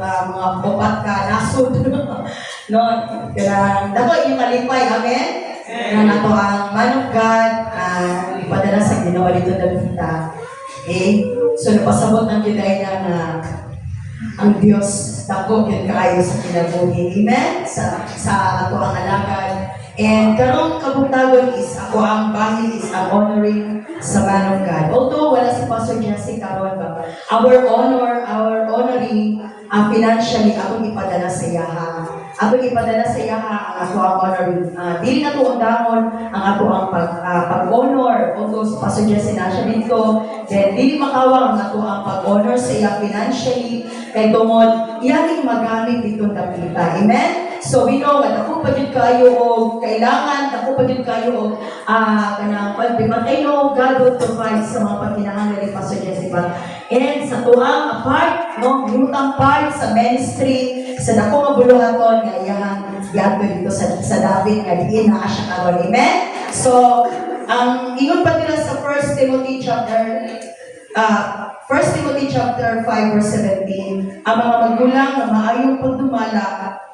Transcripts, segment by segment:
atong mga upat ka nasod. No? Kaya dako inyong malipay, amen? Na nato ang man of God, ipadala sa ginawa dito na kita. Okay? So, napasabot ng kiday na ang Diyos dako yun kaayo sa kinabuhi. Amen? Sa ato ang alagad. And karong kabutagon is ako ang bahil is ang honoring sa man of God. Although wala si Pastor Jesse karon ba, our honoring financially akong ipadala sa yaha. Akong ipadala sa yaha ang ato ang honoring. Dili na to undamon ang ato ang pag-honor. Although si Pastor Jesse na siya dito, then dili makawang ang ato ang pag-honor sa iya financially kay tungod iyaning magamit ditong dapita. Amen? So we know that ako pa din kayo o kailangan, ako pa din kayo o kanang pagbiman. I know God will provide sa mga pagkinahanglan ni Pastor Jessica. And sa tuang part, no, limutang part sa ministry, sa dako nga buluhaton nga iyang giadto dito sa David nga diin na siya karon. Amen? So, ang ingon pa nila sa 1 Timothy chapter 5 verse 17, ang mga magulang na maayong pagdumala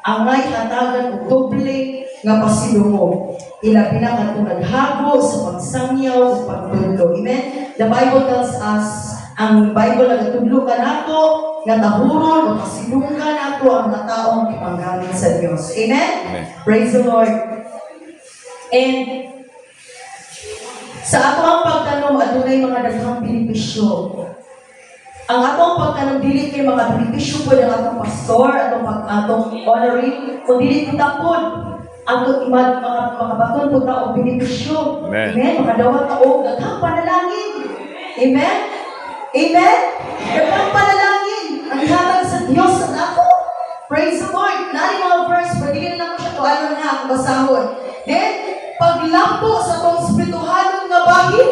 ang ngay hatagan o doble nga pasilungo. Ilabi na katong naghago sa pagsangyaw o pagtudlo. Amen? The Bible tells us, ang Bible nagatudlo ka nato, nga tahuron o pasilungan nato ang nataong ipanggamit sa Diyos. Amen? Amen. Praise the Lord. And sa ato ang pagtanong, adunay mga daghang benepisyo. Ang atong pagtanong dili kay mga benepisyo po ng atong pastor, atong honoring, kung dili po tapod, atong mga baton po ta o benepisyo. Amen. Amen? Makadawat ka o daghang panalangin. Amen? Amen? Daghang panalangin ang ihatag sa Diyos sa nako. Praise the Lord. Nari mga verse, pwede lang ko siya kung ano na akong basahon. Then, paglampo sa itong spirituhalong nga bahin.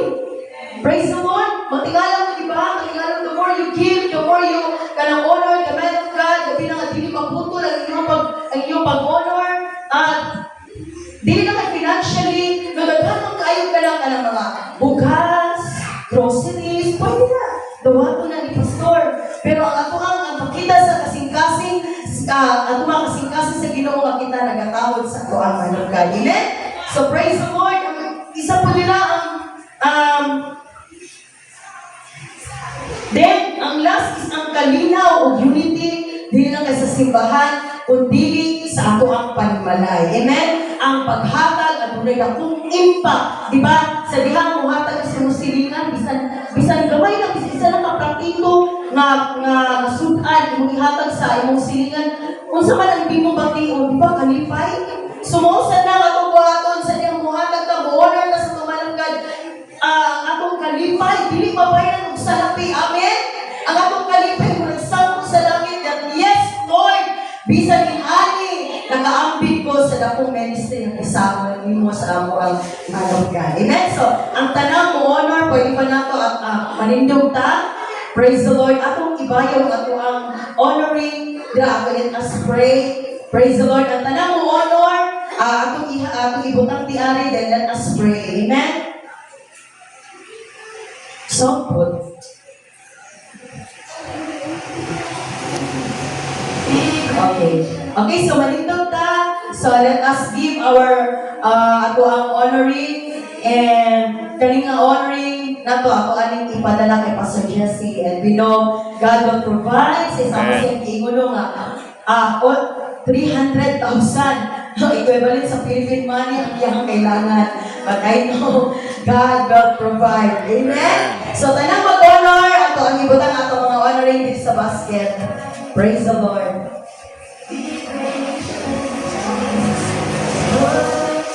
Praise the Lord. Matingalang mo, diba? Matingalang, the more you give, the more you kanang honor the man of God, gabi na nga, dili maputol ang iyong pag-honor. At dili naman financially, nagaghanong kayo ka lang kanang mga bugas, groceries, pwede na. Dawato na ni Pastor. Pero ang ato ang pakita sa kasing-kasing, ato mga kasing-kasing sa Ginoo nga kita nagatawad sa ato ang man of God. Amen? So praise the Lord. Isa po nila then, ang last is ang kalinaw o unity, dili lang kay sa simbahan, kundi sa ato ang panimalay. Amen? Ang paghatag at unay na kung impact. Diba? Sa dihang muhatag sa musilingan, bisan gamay lang, isa lang kapraktiko nga sudan, imong ihatag sa imong silingan. Kung sa man ang di mo batiyon, diba? Kalipay. Sumusan na atong buhaton sa dihang muhatag ka, honor ka sa tumalangkad. Atong kalipay, dili mabayan og salapi. Amen? Ang atong kalipay kung nagsangko sa langit that yes, Lord, bisan ani nakaambit ko sa dakong ministry ng isama nimo sa amo ang man of God. Amen? So, ang tanang mo honor, pwede pa nato at manindog ta. Praise the Lord. Atong ibayaw ato ang honoring. Let us pray. Praise the Lord. Ang tanang mo honor, atong ibutang tiari, then let us pray. Amen? So good. Okay, so malindog ta. So let us give our ato ang honoring and kaning nga honoring nato ako aning ipadala kay Pastor Jesse, and we know God will provide sa isang siyang ingulo nga 300,000 equivalent sa Philippine money ang iyang kailangan. But I know God will provide. Amen? So, tanang mag-honor, ato ang ibutang ato mga honoring dito sa basket. Praise the Lord.